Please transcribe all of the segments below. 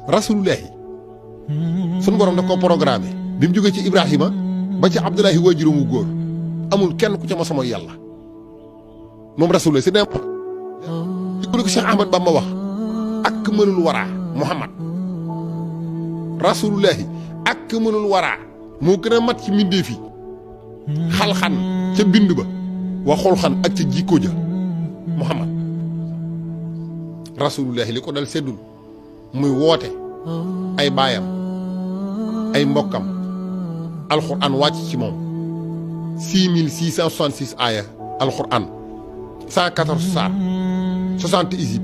rasulullahi sunu borom da ko programmé bi mu jógee ci Ibrahima ba ci Abdullahi waajuram wu góor amul kenn ku ca ma sama yàlla moom rasulullahi si dem di ko Cheikh Ahmad Bamba wax ak mënul waraa Muhammad rasulullahi ak mënul waraa moo gën a mat ci mbindéef yi xalxan ca bind ba waxul xan ak ca jikko ja Muhammad rasulullahi li ko dal seddul muy woote ay baayam ay mbokkam alxuraan wàcc ci moom 6666 aaya alxuraan 114 saar 60 isib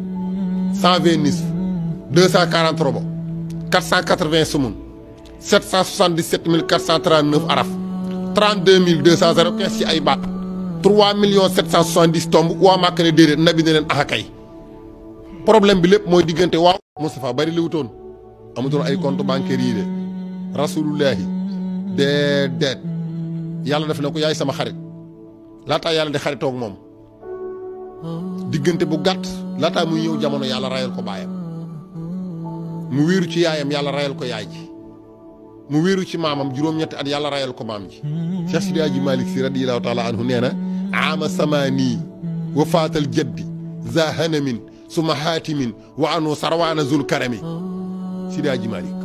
120 nisf 240 robo 480 sumun 777 439 araf 32 215 ci ay baat 3 770 tomb waa Màkka ne déedéet nabi ne leen axakay problème bi lépp mooy diggante waaw Moustapha bari li wutoon amutoon ay compte bancaire yii de rasulullahi déedéet yàlla def na ko yaay sama xarit laataa yàlla di xaritoog moom diggante bu gàtt laataa muy ñëw jamono yàlla rayal ko baayam mu wéeru ci yaayam yàlla rayal ko yaay ji mu wéeru ci maamam juróom-ñetti at yàlla rayal ko maam ji Cheikh Sidi Hadji Malick Sy radiyallahu taala anhu nee na aama samaanii wa faatal jaddi za hanamin suma haatimin wa anu sarwaana zul karami Sidi Hadji Malick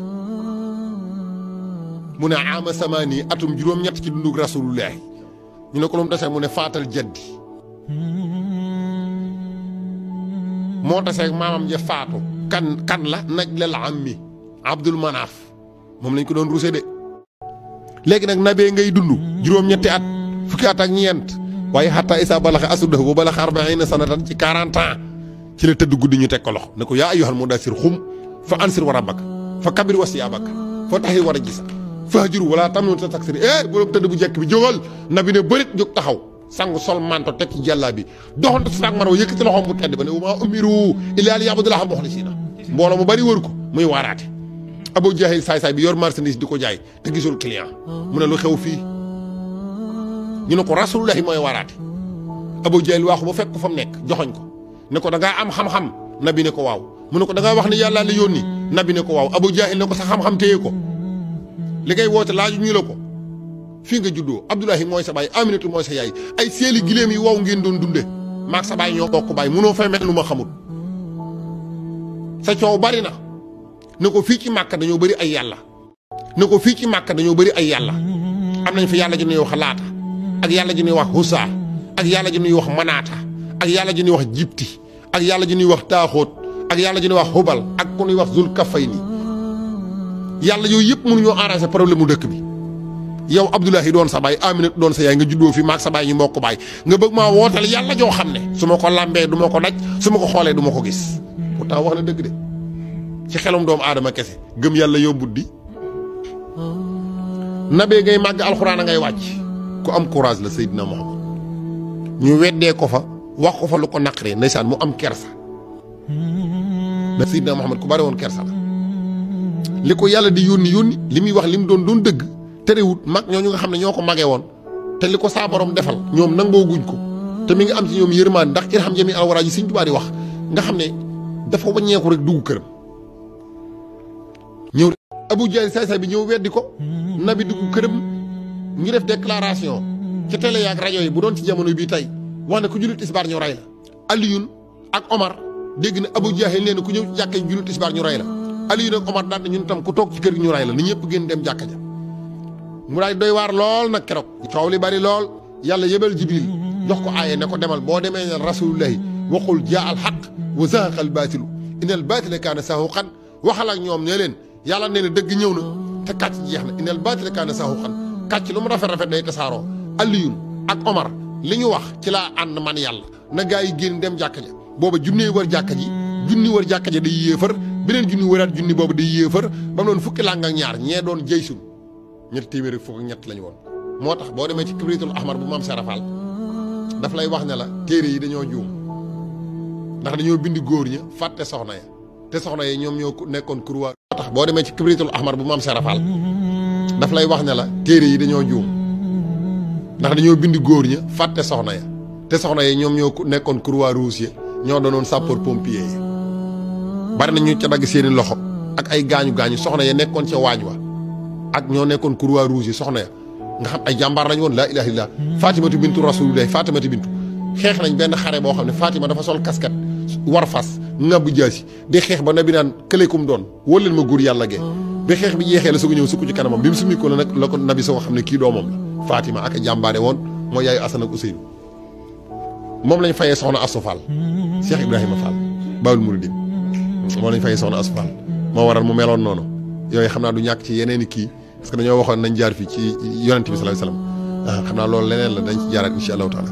mu ne aama samaanii atum juróom-ñett ci dundug rasulullahi ñu ne ko lu mu dese mu ne faatal jaddi moo taseeg maamam ja faatu kan la naj lal ammi Abdul Manaaf moom lañ ko doon rusé de léegi nag nabee ngay dund juróom-ñetti at fukki at ak ñeent waaye xataa isa balaxe asuddahu ba balaxe arbaina sanatan ci 40 ans ci la tëdd guddi ñu teg ko loxo ne ko yaa ayyuhal mudassir xum fa ansir wa rabbaka fa kabir wa siyaabaka fa tahir war a gisa fa hajiru wala tamnun sa taksir boroom tëdd bu jekk bi jógal nabi ne bërit jóg taxaw sangu sol manto teg ci jàllaa bi doxante si saak maraw yëkkati loxoom bu tedd ba ne wa maa umiru illaa liya'budullaaha muxlisiina mbooloo mu bari wër ko muy waaraate Abu Jahil saay-saay bi yor marchandise di ko jaay te gisul client mu ne lu xew fii ñu ne ko rasulullahi mooy waaraate Abu Jahil waaxu ba fekk ko fa mu nekk joxoñ ko ne ko da ngaa am xam-xam nabi ne ko waaw mu ne ko da ngaa wax ne yàlla la yónni nabi ne ko waaw Abu Jahil ne ko sa xam-xam téye ko li ngay woote laaju ñu la ko fii nga juddoo Abdullahi mooy sa baay Aminatu mooy sa yaay ay seeli giléem yi wow ngeen doon dunde maag sa baay ñoo bokk baay munoo fay mel lu ma xamul sa coow bari na ne ko fii ci Màkka dañoo bëri ay yàlla ne ko fii ci Màkka dañoo bëri ay yàlla am nañ fi yàlla ji ñuy wax laata ak yàlla ji ñuy wax husa ak yàlla ji ñuy wax manaata ak yàlla ji ñuy wax jibti ak yàlla ji ñuy wax taaxóot ak yàlla ji ñuy wax hubal ak ku ñuy wax zul kafayni yàlla yooyu yëpp mënuñoo arrangé problème mu dëkk bi yow Abdullahi doon sa baay Aminatu doon sa yaay nga juddoo fi maag sa baay ñu mbokk baay nga bëgg maa wootal yàlla joo xam ne su ma ko lambee du ma ko daj su ma ko xoolee du ma ko gis pourtant wax na dëgg de ci xelum doomu aadama kese gëm yàlla yombut di nabee ngay màgg alxuraan a ngay wàcc ku am courage la Seydina Muhammad ñu weddee ko fa wax ko fa lu ko naqaree ndeysaan mu am kersa da Seydina Muhammad ku bari woon kersa la li ko yàlla di yónni li muy wax li mu doon dëgg terewut mag ñooñu nga xam ne ñoo ko magee woon te li ko saa borom defal ñoom nangoo guñ ko te mi ngi am ci ñoom yërmaan ndax irham jami alwara ji Sëñ Tuubaa di wax nga xam ne dafa waññeeku rek dugg këram ñëw Abu Jahl saay-saay bi ñëw weddi ko nabi dugg këram ñu def déclaration ci télé yaak rajo yi bu doon ci jamono bii tey wax ne ku jullit tisbaar ñu rey la Aliyun ak Omar dégg na Abu Jahl nee na ku ñëw ci jàkka jullit tisbaar ñu rey la Aliyun ak Omar daan na ñun tam ku toog ci kër gi ñu rey la ni ñëpp génn dem jàkka ja mu daay doy waar lool nag keroog coow li bari lool yàlla yëbal Jibril jox ko aaye ne ko demal boo demee ne rasulullahi waxul jaa al xaq wa zahaqa al baatilu inal baatila kaana sahuqan waxal ak ñoom ne leen yàlla nee na dëgg ñëw na te kàcc jeex na inal baatila kaana sahuqan kàcc lu mu rafet day tasaaroo Aliyun ak Omar li ñu wax ci laa ànd man yàlla na gaa yi génn dem jàkka ja booba junnee wër jàkka ji junni wër jàkka ja day yéefar beneen junni wëraat junni boobu day yéefar ba mu doon fukki làng ak ñaar ñee doon jëysun ñetti téeméer fukk ak ñett lañu woon moo tax boo demee ci kibritul ahmar bu maam serafal daf lay wax ne la téere yi dañoo juum ndax dañoo bind góor ña fàtte soxna ya te soxna yi ñoom ñoo nekkoon kurwa moo tax boo demee ci kibritul ahmar bu maam serafal daf lay wax ne la téere yi dañoo juum ndax dañoo bind góor ña fàtte soxna ya te soxna yi ñoom ñoo nekkoon croix rouge ya ñoo doonoon sapeur pompier yi bari na ñu ca dagg seeni loxo ak ay gaañu soxna ya nekkoon ca waañ wa ak ñoo nekkoon Croix Rouge yi soxna ya nga xam ay jàmbaar lañu woon laa ilaaha illallaah Fatimatu bintu Rasulillah Fatimatu bintu xeex nañ benn xare boo xam ne Fatima dafa sol casquette war fas ngàbb jaasi di xeex ba nabi naan këleekum doon wóor leen ma góor yàlla gee ba xeex bi jeexee la soog a ñëw sukk ci kanamam bi mu summi ko nag la ko nabi soo xam ne kii doomam la Fatima ak a jàmbaare woon mooy yaayu Asan ak Useynu moom lañ fayee soxna Astu Fall Cheikh Ibrahima Fall Baawul Muridiin moom lañ fayee soxna Astu Fall moo waral mu meloon noonu yooyu xam naa du ñàkk ci yeneen i kii parce que dañoo waxoon nañ jaar fii ci yonent bi sallallahu alayhi wasallam xam naa loolu leneen la dañ ci jaaraat insha allahu taala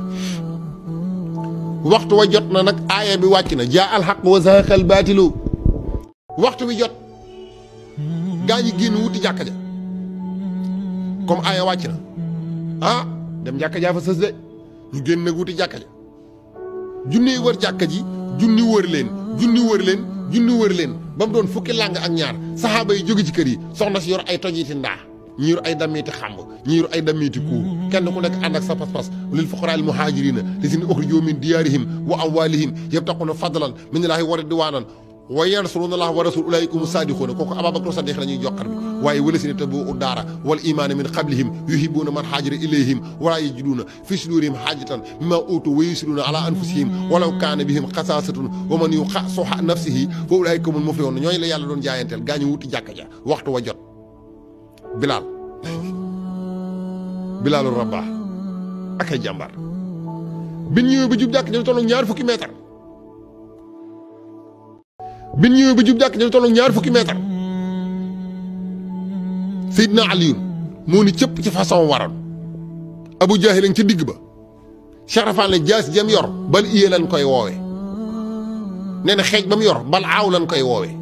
waxtu wa jot na nag aaya bi wàcc na jaa al haqq wa zahaqa al baatilu waxtu wi jot gaa ñi génn wuti jàkka ja comme aaya wàcc na ah dem jàkka jaa fa sës de ñu génn nag wuti jàkka ja junni wër jàkka ji junni wër leen junni wër leen ba mu doon fukki làng ak ñaar saxaaba yi jóge ci kër yi soxna si yor ay tojiti ndaa ñi yor ay damiiti xàmb ñi yor ay damiiti kuur kenn ku nekk ànd ak sa pas-pas lil fuqaraa al muhaajiriina lazina uxrijuu min diyaarihim wa amwaalihim yabtaquuna fadlan min allaahi wa ridwaanan wa yansuruuna allaaha wa rasuulahu ulaa'ika humu saadiquuna kooku Abubakar Sadiq la ñuy joxar bi waaye wallazina tabawwa'u daara wal iimaana min qablihim yuhibbuuna man haajara ilayhim wa laa yajiduuna fii suduurihim haajatan mimmaa uutuu wa yu'siruuna alaa anfusihim walaw kaana bihim xasaasatun wa man yuuqa shuhha nafsihi fa ulaa'ika humul muflihuun ñooñu la yàlla doon jaayanteel gaa ñu wuti jàkka ja waxtu wa jot Bilaalu Rabaax ak ay jàmbaar bi ñëwee ba jub jàkk ñu tolloog ñaar fukki mètre Seydina Aliyun moo ni cëpp ci façon waral Abu Jaahil lañ ci digg ba Cheikh Rafaan la jaas jëm yor bal iye lañ koy woowe nee na xeej ba mu yor bal aaw lañ koy woowe